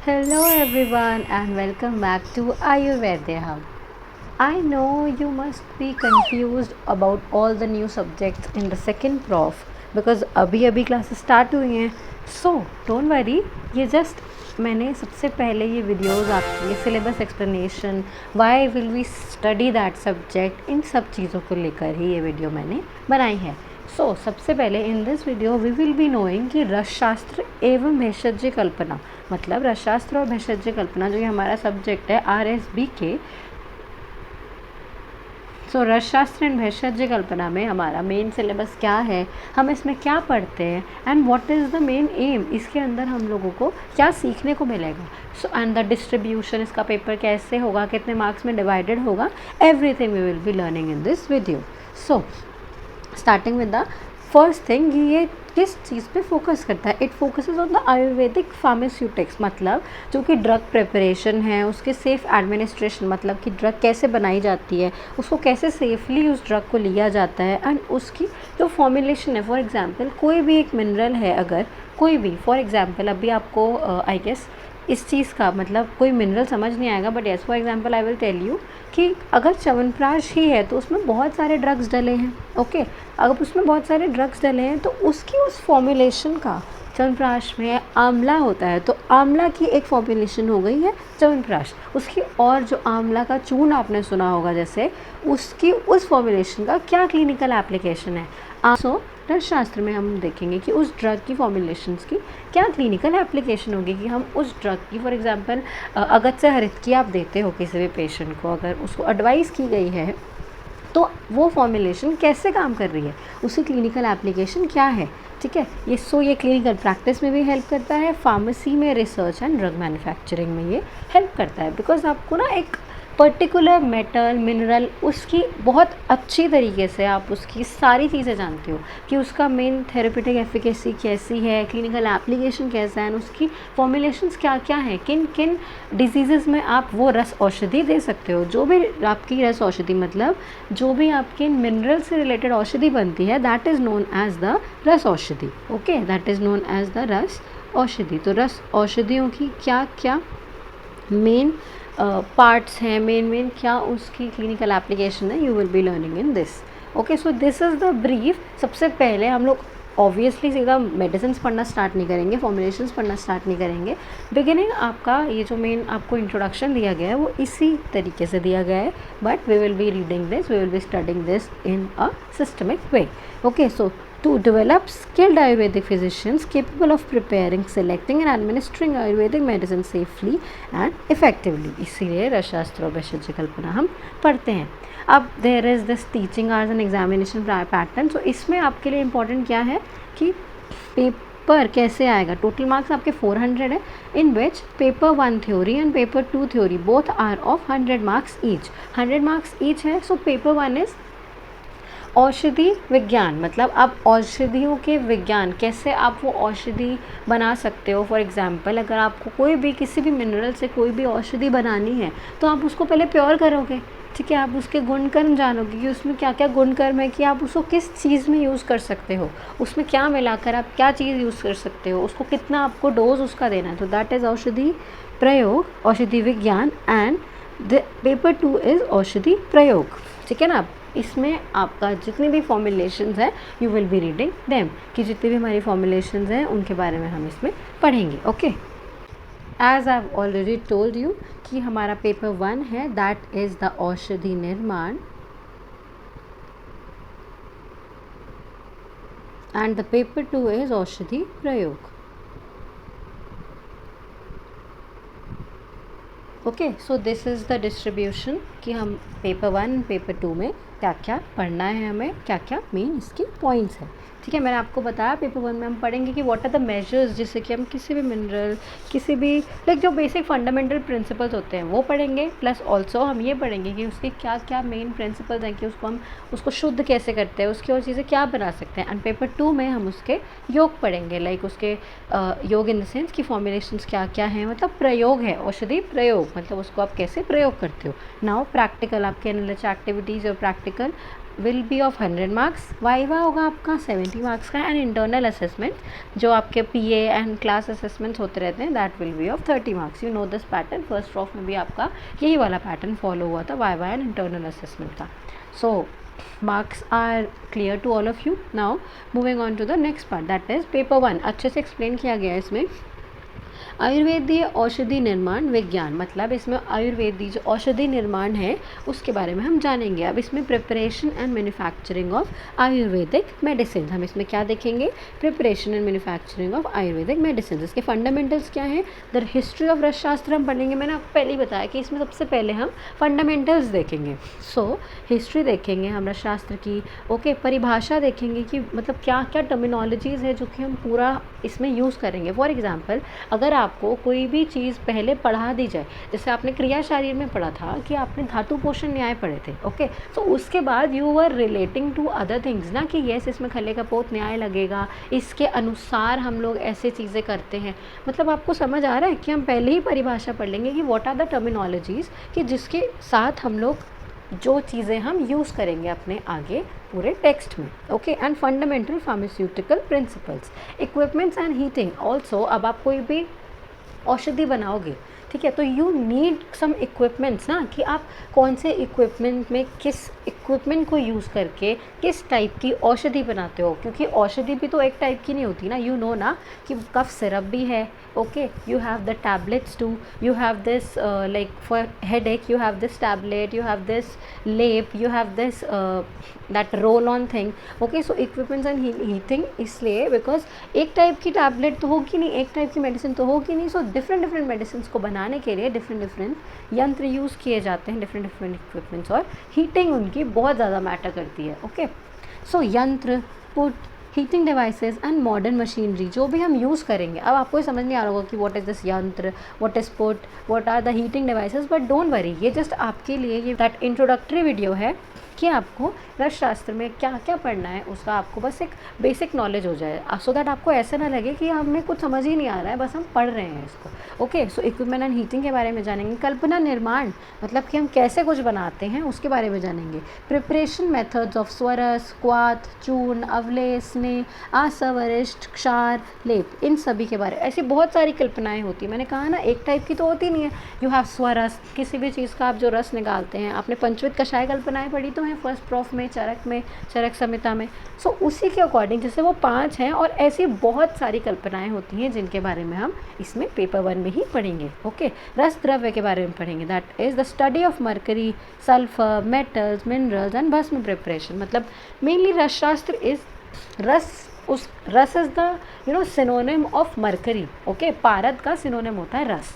Hello everyone and welcome back to Ayurveda Hub. I know you must be confused about all the new subjects in the second prof because अभी classes start हुई हैं. So don't worry, ये just मैंने सबसे पहले ये videos आपके लिए syllabus explanation why will we study that subject इन सब चीज़ों को लेकर ही ये वीडियो मैंने बनाई है. सो सबसे पहले in this video we will be knowing कि रसशास्त्र एवं भेषज कल्पना मतलब रसशास्त्र और भेषज कल्पना जो ये हमारा सब्जेक्ट है RSB के. सो रसशास्त्र एंड भेषज कल्पना में हमारा मेन सिलेबस क्या है, हम इसमें क्या पढ़ते हैं and what is the main aim, इसके अंदर हम लोगों को क्या सीखने को मिलेगा. सो एंड द डिस्ट्रीब्यूशन, इसका पेपर कैसे होगा, कितने मार्क्स में डिवाइडेड होगा, everything we will be learning in this video. So starting with the first thing, ये किस चीज़ पे फोकस करता है. It focuses on the Ayurvedic pharmaceutics मतलब जो कि ड्रग प्रिपरेशन है उसके सेफ़ एडमिनिस्ट्रेशन मतलब कि ड्रग कैसे बनाई जाती है, उसको कैसे सेफली उस ड्रग को लिया जाता है एंड उसकी जो फॉर्मुलेशन है. फॉर एग्जांपल कोई भी एक मिनरल है, अगर कोई भी फॉर एग्जांपल अभी आपको आई गेस इस चीज़ का मतलब कोई मिनरल समझ नहीं आएगा but yes for example I will tell you कि अगर च्यवनप्राश ही है तो उसमें बहुत सारे ड्रग्स डले हैं. ओके, अगर उसमें बहुत सारे ड्रग्स डले हैं तो उसकी उस फॉर्मुलेशन का, च्यवनप्राश में आंवला होता है तो आंवला की एक फॉर्मुलेशन हो गई है च्यवनप्राश उसकी, और जो आंवला का चूर्ण आपने सुना होगा जैसे उसकी उस फॉर्मुलेशन का क्या क्लिनिकल एप्लीकेशन है. सो रसशास्त्र में हम देखेंगे कि उस ड्रग की फॉर्मुलेशंस की क्या क्लिनिकल एप्लीकेशन होगी कि हम उस ड्रग की फॉर एग्जांपल अगत्य हरित की आप देते हो किसी भी पेशेंट को, अगर उसको एडवाइस की गई है तो वो फॉर्मुलेशन कैसे काम कर रही है, उसकी क्लिनिकल एप्लीकेशन क्या है. ठीक है, ये क्लिनिकल प्रैक्टिस में भी हेल्प करता है, फार्मेसी में, रिसर्च एंड ड्रग मैन्युफैक्चरिंग में ये हेल्प करता है बिकॉज आपको ना एक पर्टिकुलर मेटल मिनरल उसकी बहुत अच्छी तरीके से आप उसकी सारी चीज़ें जानते हो कि उसका मेन थेरेपेटिक एफिकेसी कैसी है, क्लिनिकल एप्लीकेशन कैसा है, उसकी फॉर्मुलेशंस क्या क्या हैं, किन किन डिजीज़ में आप वो रस औषधि दे सकते हो. जो भी आपकी रस औषधि मतलब जो भी आपके मिनरल से रिलेटेड औषधि बनती है that is known as the ras aushadhi. Okay, that is known as the ras aushadhi. तो रस औषधियों की क्या क्या मेन पार्ट्स हैं, मेन क्या उसकी क्लिनिकल एप्लीकेशन है, you will be learning in this. Okay, so this is the brief. सबसे पहले हम लोग ऑब्वियसली सीधा मेडिसिन पढ़ना स्टार्ट नहीं करेंगे, फॉर्मुलेशंस पढ़ना स्टार्ट नहीं करेंगे. बिगिनिंग आपका ये जो मेन आपको इंट्रोडक्शन दिया गया है वो इसी तरीके से दिया गया है but we will be reading this, we will be studying this in a systemic way. Okay, so to develop skilled Ayurvedic physicians capable of preparing, selecting and administering Ayurvedic medicine safely and effectively. इसीलिए रसशास्त्र और भेषज कल्पना हम पढ़ते हैं. अब there is this teaching hours and examination pattern. So इसमें आपके लिए important क्या है कि पेपर कैसे आएगा. टोटल मार्क्स आपके 400 है in which paper 1 theory and paper 2 theory both are of 100 marks each. 100 marks each है. सो पेपर 1 इज़ औषधि विज्ञान मतलब आप औषधियों के विज्ञान कैसे आप वो औषधि बना सकते हो. फॉर एग्जांपल अगर आपको कोई भी किसी भी मिनरल से कोई भी औषधि बनानी है तो आप उसको पहले प्योर करोगे. ठीक है, आप उसके गुणकर्म जानोगे कि उसमें क्या क्या गुणकर्म है, कि आप उसको किस चीज़ में यूज़ कर सकते हो, उसमें क्या मिलाकर आप क्या चीज़ यूज़ कर सकते हो, उसको कितना आपको डोज उसका देना है. तो दैट इज़ औषधि प्रयोग, औषधि विज्ञान एंड द पेपर 2 इज़ औषधि प्रयोग. ठीक है ना. इसमें आपका जितनी भी फॉर्मुलेशंस हैं you will be reading them, कि जितनी भी हमारी फॉर्मुलेशंस हैं उनके बारे में हम इसमें पढ़ेंगे. Okay, as I have already told you कि हमारा पेपर 1 है दैट इज़ द औषधि निर्माण एंड द पेपर 2 इज़ औषधि प्रयोग. Okay, so this is the distribution कि हम पेपर 1 पेपर 2 में क्या क्या पढ़ना है, हमें क्या क्या मेन इसके पॉइंट्स हैं. ठीक है, मैंने आपको बताया पेपर 1 में हम पढ़ेंगे कि व्हाट आर द मेजर्स जिससे कि हम किसी भी मिनरल किसी भी लाइक जो बेसिक फंडामेंटल प्रिंसिपल्स होते हैं वो पढ़ेंगे, प्लस ऑल्सो हम ये पढ़ेंगे कि उसके क्या क्या मेन प्रिंसिपल्स हैं कि उसको हम उसको शुद्ध कैसे करते हैं, उसकी और चीज़ें क्या बना सकते हैं. एंड पेपर 2 में हम उसके योग पढ़ेंगे, लाइक उसके योग इन द सेंस कि फॉर्मुलेशंस क्या क्या हैं, मतलब प्रयोग है, औषधि प्रयोग मतलब उसको आप कैसे प्रयोग करते हो. नाउ प्रैक्टिकल आपके एनालिटिक एक्टिविटीज़ और practical will be of 100 marks, viva होगा आपका 70 मार्क्स का, एंड इंटरनल असेसमेंट जो आपके पीए एंड क्लास असेसमेंट्स होते रहते हैं that will be of 30 marks. You know this pattern, first drop में भी आपका यही वाला पैटर्न फॉलो हुआ था वाइवा एंड इंटरनल असेसमेंट का। सो marks are clear to all of you. Now moving on to the next part, that is paper 1। अच्छे से एक्सप्लेन किया गया है इसमें आयुर्वेदीय औषधि निर्माण विज्ञान, मतलब इसमें आयुर्वेदी जो औषधि निर्माण है उसके बारे में हम जानेंगे। अब इसमें preparation and manufacturing of Ayurvedic medicine, हम इसमें क्या देखेंगे, preparation and manufacturing of Ayurvedic medicine. इसके फंडामेंटल्स क्या है, द हिस्ट्री ऑफ रस शास्त्र हम पढ़ेंगे। मैंने आपको पहले ही बताया कि इसमें सबसे पहले हम फंडामेंटल्स देखेंगे। सो हिस्ट्री देखेंगे हम रस शास्त्र की, ओके, परिभाषा देखेंगे कि मतलब क्या क्या टर्मिनोलॉजीज़ है जो कि हम पूरा इसमें यूज़ करेंगे। फॉर एग्जाम्पल अगर आपको कोई भी चीज़ पहले पढ़ा दी जाए, जैसे आपने क्रिया शारीर में पढ़ा था कि आपने धातु पोषण न्याय पढ़े थे, ओके, तो उसके बाद you are relating to other things ना, कि यस इसमें खले का पोत न्याय लगेगा, इसके अनुसार हम लोग ऐसे चीज़ें करते हैं। मतलब आपको समझ आ रहा है कि हम पहले ही परिभाषा पढ़ लेंगे कि व्हाट आर द टर्मिनोलॉजीज़, कि जिसके साथ हम लोग जो चीज़ें हम यूज़ करेंगे अपने आगे पूरे टेक्स्ट में, okay. And fundamental pharmaceutical principles, equipments and heating also. अब आप कोई भी औषधि बनाओगे, ठीक है, तो यू नीड सम इक्विपमेंट्स ना, कि आप कौन से इक्विपमेंट में किस इक्विपमेंट को यूज़ करके किस टाइप की औषधि बनाते हो, क्योंकि औषधि भी तो एक टाइप की नहीं होती ना, यू नो ना कि कफ सिरप भी है, okay, you have the tablets too, you have this like for headache you have this tablet, you have this लेप, you have this that roll on thing, okay. So equipments and heating, इसलिए because एक type की tablet तो होगी नहीं, एक type की medicine तो होगी नहीं, सो डिफरेंट मेडिसिन को बनाने के लिए डिफरेंट यंत्र यूज़ किए जाते हैं, डिफरेंट इक्विपमेंट्स, और हीटिंग उनकी बहुत ज़्यादा मैटर करती है, ओके। सो यंत्र, put, heating devices and modern machinery जो भी हम यूज़ करेंगे। अब आपको ये समझ नहीं आ रहा होगा कि what is this yantra, what is put, what are the heating devices, but don't worry, ये जस्ट आपके लिए ये दैट इंट्रोडक्टरी वीडियो है कि आपको रस शास्त्र में क्या क्या पढ़ना है उसका आपको बस एक बेसिक नॉलेज हो जाए, सो दैट आपको ऐसा ना लगे कि हमें कुछ समझ ही नहीं आ रहा है, बस हम पढ़ रहे हैं इसको, okay. So equipment and heating के बारे में जानेंगे। कल्पना निर्माण, मतलब कि हम कैसे कुछ बनाते हैं उसके बारे में जानेंगे। प्रिपरेशन मेथड्स ऑफ स्वरस, क्वाथ, चूर्ण, अवलेह, स्नेह, आसवरिष्ठ, क्षार, लेप, इन सभी के बारे में ऐसी बहुत सारी कल्पनाएं होती है। मैंने कहा ना एक टाइप की तो होती नहीं है। यू हैव स्वरस, किसी भी चीज़ का आप जो रस निकालते हैं, आपने पंचवित कषाय कल्पनाएं पढ़ी तो हैं फर्स्ट प्रॉफ में, चरक संहिता में। सो उसी के अकॉर्डिंग जैसे वो 5 हैं, और ऐसी बहुत सारी कल्पनाएं होती हैं जिनके बारे में हम इसमें पेपर 1 में ही पढ़ेंगे, ओके। रस द्रव्य के बारे में पढ़ेंगे, that is the study of mercury, sulphur, metals, minerals and भस्म प्रिपरेशन। मतलब मेनली रस शास्त्र इज रस, उस रस is the synonym of mercury, okay. पारद का सिनोनिम होता है रस।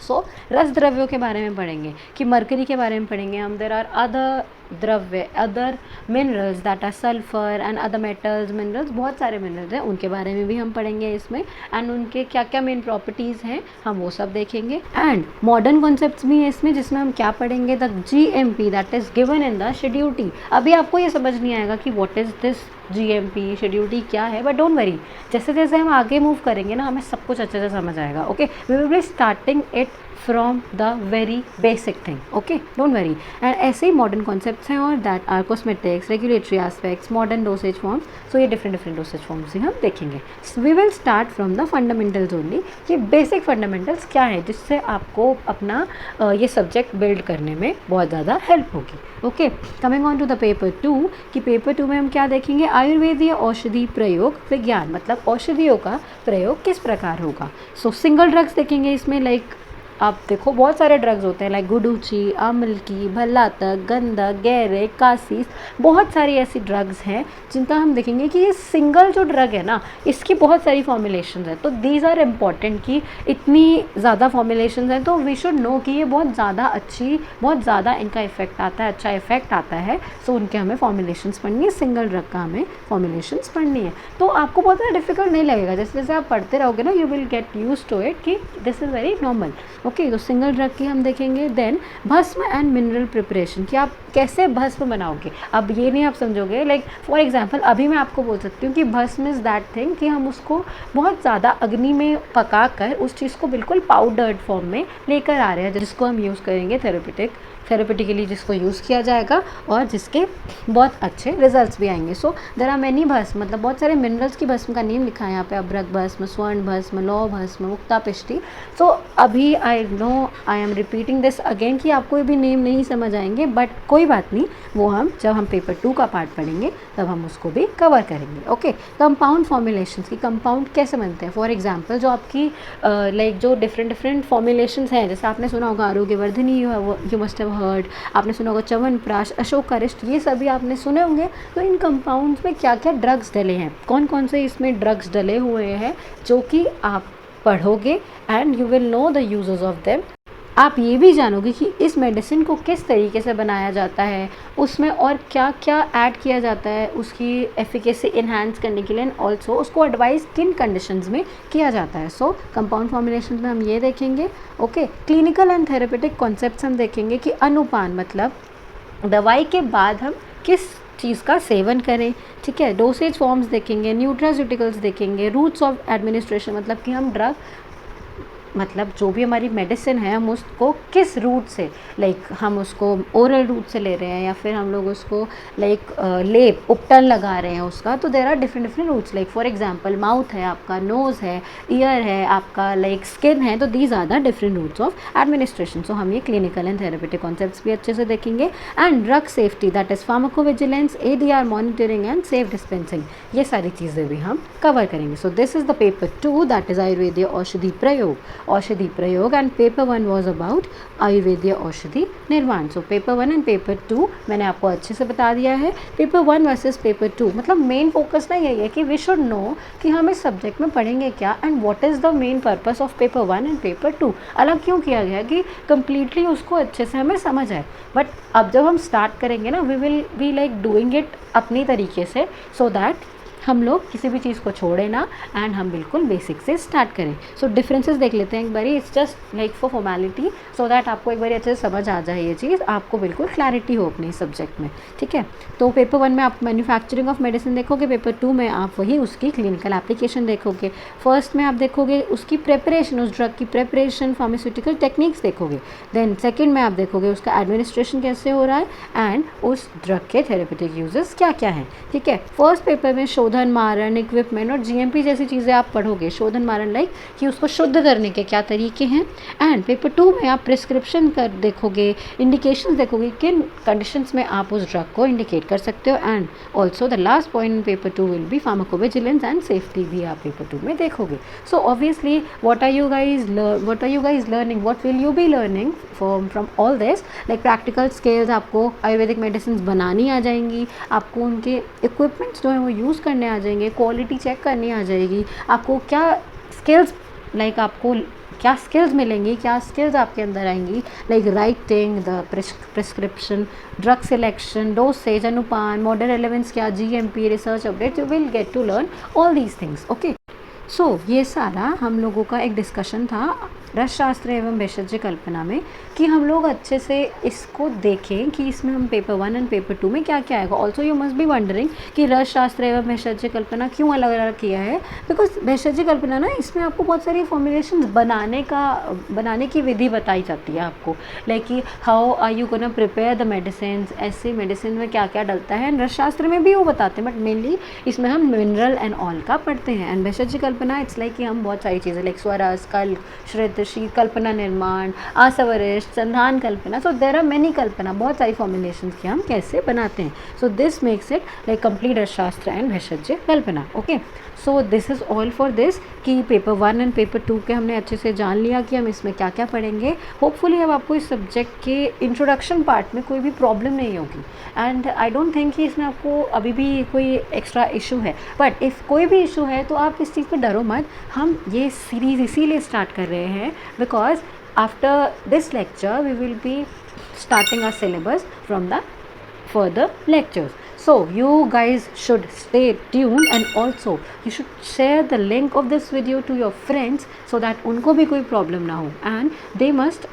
सो रस द्रव्यों के बारे में पढ़ेंगे, कि मरकरी के बारे में पढ़ेंगे हम। There are other dravya, other minerals that are sulphur and other metals, minerals, बहुत सारे मिनरल्स हैं, उनके बारे में भी हम पढ़ेंगे इसमें, एंड उनके क्या क्या मेन प्रॉपर्टीज़ हैं हम वो सब देखेंगे। एंड मॉडर्न कॉन्सेप्ट्स भी हैं इसमें, जिसमें हम क्या पढ़ेंगे, the GMP that is given in the schedule T. अभी आपको ये समझ नहीं आएगा कि what is this GMP, schedule T क्या है, बट डोंट वरी, जैसे जैसे हम आगे मूव करेंगे ना हमें सब कुछ अच्छे से समझ आएगा, okay. We will be starting it from the very basic thing, okay, don't worry. And ऐसे ही मॉडर्न कॉन्सेप्ट्स हैं, और that are cosmetics, regulatory aspects, modern dosage forms. So ये डिफरेंट डोसेज फॉर्म्स ही हम देखेंगे। We will start from the fundamentals only, कि basic fundamentals क्या है जिससे आपको अपना ये सब्जेक्ट बिल्ड करने में बहुत ज़्यादा हेल्प होगी, okay. Coming on to the paper 2, कि पेपर 2 में हम क्या देखेंगे, आयुर्वेदीय औषधि प्रयोग विज्ञान, मतलब औषधियों का प्रयोग किस प्रकार होगा। सो सिंगल ड्रग्स देखेंगे इसमें, लाइक आप देखो बहुत सारे ड्रग्स होते हैं, लाइक गुडूची, अमलकी, भल्लातक, गंधक, गैरे, कासीस, बहुत सारी ऐसी ड्रग्स हैं जिनका हम देखेंगे कि ये सिंगल जो ड्रग है ना इसकी बहुत सारी फॉर्मुलेशंस हैं। तो दीज आर इम्पॉर्टेंट, कि इतनी ज़्यादा फॉर्मुलेशंस हैं तो वी शुड नो कि ये बहुत ज़्यादा अच्छी, बहुत ज़्यादा इनका इफेक्ट आता है, अच्छा इफेक्ट आता है। सो उनके हमें फॉर्मुलेशंस पढ़नी है, सिंगल ड्रग का हमें फॉर्मुलेशंस पढ़नी है। तो आपको बहुत ज़्यादा डिफिकल्ट नहीं लगेगा, जैसे जैसे आप पढ़ते रहोगे ना you will get use to it, कि this is very normal, okay, तो सिंगल ड्रग की हम देखेंगे। देन भस्म एंड मिनरल प्रिपरेशन, कि आप कैसे भस्म बनाओगे। अब ये नहीं आप समझोगे, लाइक फॉर एग्जांपल अभी मैं आपको बोल सकती हूँ कि भस्म इज़ दैट थिंग कि हम उसको बहुत ज़्यादा अग्नि में पका कर उस चीज़ को बिल्कुल पाउडर्ड फॉर्म में लेकर आ रहे हैं, जिसको हम यूज़ करेंगे थेरेपेटिकली, जिसको यूज़ किया जाएगा और जिसके बहुत अच्छे रिजल्ट्स भी आएंगे। सो देयर आर मैनी भस्म, मतलब बहुत सारे मिनरल्स की भस्म का नेम लिखा है यहाँ पे, अभ्रक भस्म, स्वर्ण भस्म, लौह भस्म, मुक्ता पिष्टी। सो अभी I know I am repeating this again कि आपको ये भी नेम नहीं समझ आएंगे, बट कोई बात नहीं, वो हम जब हम पेपर 2 का पार्ट पढ़ेंगे तब हम उसको भी कवर करेंगे। ओके, कंपाउंड फॉर्मुलेशंस की कंपाउंड कैसे बनते हैं। फॉर एग्जांपल जो आपकी लाइक जो डिफरेंट फॉर्मुलेशंस हैं, जैसे आपने सुना होगा Arogyavardhini, you must have heard, आपने सुना होगा च्यवनप्राश, अशोकारिष्ट, ये सभी आपने सुने होंगे। तो इन कंपाउंड्स में क्या क्या ड्रग्स डले हैं, कौन कौन से इसमें ड्रग्स डले हुए हैं, जो कि आप पढ़ोगे and you will know the uses of them. आप ये भी जानोगे कि इस मेडिसिन को किस तरीके से बनाया जाता है, उसमें और क्या क्या ऐड किया जाता है उसकी एफिकेसी इन्हांस करने के लिए, एंड ऑल्सो उसको एडवाइस किन कंडीशंस में किया जाता है। सो कंपाउंड फॉर्मुलेशन में हम ये देखेंगे। Okay, clinical and therapeutic concepts हम देखेंगे कि अनुपान मतलब दवाई के बाद हम किस चीज़ का सेवन करें, ठीक है। डोसेज फॉर्म्स देखेंगे, न्यूट्रास्यूटिकल्स देखेंगे, रूट्स ऑफ एडमिनिस्ट्रेशन मतलब कि हम ड्रग मतलब जो भी हमारी मेडिसिन है हम उसको किस रूट से, लाइक हम उसको ओरल रूट से ले रहे हैं या फिर हम लोग उसको लाइक लेप उपटन लगा रहे हैं उसका। तो there are different routes, like for example mouth है आपका, नोज़ है, ईयर है आपका, लाइक स्किन है। तो these are the different routes of administration. So हम ये क्लिनिकल एंड थेरेपेटिक कॉन्सेप्ट्स भी अच्छे से देखेंगे। And drug safety that is pharmacovigilance, ADR monitoring and safe dispensing, ये सारी चीज़ें भी हम कवर करेंगे। So this is the paper 2 that is आयुर्वेदीय औषधि प्रयोग, औषधि प्रयोग, एंड पेपर 1 वॉज अबाउट आयुर्वेदीय औषधि निर्माण। सो पेपर 1 एंड पेपर 2 मैंने आपको अच्छे से बता दिया है। पेपर 1 वर्सेस पेपर 2 मतलब मेन फोकस ना यही है कि वी शुड नो कि हम इस सब्जेक्ट में पढ़ेंगे क्या and what is the main purpose of paper 1 and paper 2। अलग क्यों किया गया कि कम्प्लीटली उसको अच्छे से हमें समझ आए। बट अब जब हम स्टार्ट करेंगे ना, we will be like doing it अपनी तरीके से, सो दैट हम लोग किसी भी चीज़ को छोड़े ना एंड हम बिल्कुल बेसिक से स्टार्ट करें। सो डिफरेंसेस देख लेते हैं एक बारी, it's just like for formality, so that आपको एक बारी अच्छे से समझ आ जाए ये चीज़, आपको बिल्कुल क्लैरिटी हो अपने सब्जेक्ट में, ठीक है। तो पेपर 1 में आप मैन्युफैक्चरिंग ऑफ मेडिसिन देखोगे, पेपर 2 में आप वही उसकी क्लिनिकल एप्लीकेशन देखोगे। फर्स्ट में आप देखोगे उसकी प्रेपरेशन, उस ड्रग की प्रेपरेशन, फार्मास्यूटिकल टेक्निक्स देखोगे। देन सेकेंड में आप देखोगे उसका एडमिनिस्ट्रेशन कैसे हो रहा है एंड उस ड्रग के थेरेपेटिक यूजेस क्या क्या हैं, ठीक है। फर्स्ट पेपर में शोधन मारण, इक्विपमेंट और GMP जैसी चीज़ें आप पढ़ोगे। शोधन मारण लाइक कि उसको शुद्ध करने के क्या तरीके हैं। एंड पेपर 2 में आप प्रिस्क्रिप्शन कर देखोगे, इंडिकेशंस देखोगे, किन कंडीशंस में आप उस ड्रग को इंडिकेट कर सकते हो। And also the last point in paper 2 will be pharmacovigilance and safety भी आप पेपर 2 में देखोगे। So obviously what are you guys learning, what will you be learning from all this, like practical skills, आपको Ayurvedic medicine बनानी आ जाएंगी, आपको उनके equipments जो है वो यूज़ करने आ जाएंगे, क्वालिटी चेक करनी आ जाएगी, आपको क्या स्किल्स लाइक आपको क्या स्किल्स मिलेंगी, क्या स्किल्स आपके अंदर आएंगी, like writing, the prescription, drug selection, dosage, अनुपान, मॉडर्न रेलेवेंस क्या, GMP, research update, you will get to learn all these things. Okay, so ये सारा हम लोगों का एक डिस्कशन था रसशास्त्र एवं भेषज कल्पना में, कि हम लोग अच्छे से इसको देखें कि इसमें हम पेपर 1 एंड पेपर 2 में क्या क्या आएगा। Also you must be wondering कि रसशास्त्र एवं भेषज कल्पना क्यों अलग अलग किया है, बिकॉज भेषज कल्पना ना इसमें आपको बहुत सारी फॉर्मुलेशंस बनाने की विधि बताई जाती है आपको, लाइक कि how are you gonna prepare the medicine, ऐसे मेडिसिन में क्या क्या डलता है। एंड रसशास्त्र में भी वो बताते हैं, बट मेनली इसमें हम मिनरल एंड ऑल का पढ़ते हैं। एंड भेषज कल्पना इट्स लाइक कि हम बहुत सारी चीज़ें लाइक स्वरस, कल्प, श्रित, कल्पना निर्माण, आसवरिष्ट, संधान कल्पना, सो देर आर मेनी कल्पना, बहुत सारी फॉर्मुलेशंस की हम कैसे बनाते हैं। So this makes it like complete रसशास्त्र एंड भेषज कल्पना। Okay, so this is all for this कि पेपर 1 एंड पेपर 2 के हमने अच्छे से जान लिया कि हम इसमें क्या क्या पढ़ेंगे। होपफुली अब आपको इस सब्जेक्ट के इंट्रोडक्शन पार्ट में कोई भी प्रॉब्लम नहीं होगी। एंड आई डोंट थिंक कि इसमें आपको अभी भी कोई एक्स्ट्रा इशू है, बट इफ़ कोई भी इशू है तो आप इस चीज़ पर डरो मत। हम ये सीरीज़ इसीलिए स्टार्ट कर रहे हैं because after this lecture we will be starting our syllabus from the for the lectures. So you guys should stay tuned, and also you should share the link of this video to your friends so that उनको भी कोई problem ना हो, and they must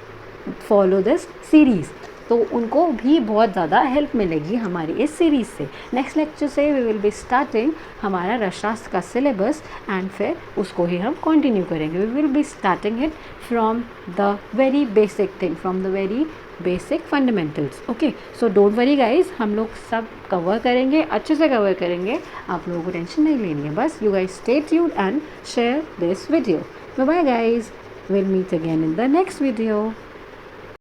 follow this series. तो उनको भी बहुत ज़्यादा हेल्प मिलेगी हमारी इस सीरीज़ से. नेक्स्ट लेक्चर से वी विल बी स्टार्टिंग हमारा रसशास्त्र का सिलेबस, एंड फिर उसको ही हम कंटिन्यू करेंगे. We will be starting it from the very basic thing, from the very basic fundamentals. Okay, so don't worry guys, हम लोग सब कवर करेंगे, अच्छे से कवर करेंगे. आप लोगों को टेंशन नहीं लेनी है, बस you guys stay tuned and share this video. Bye bye guys, we'll meet again in the next video.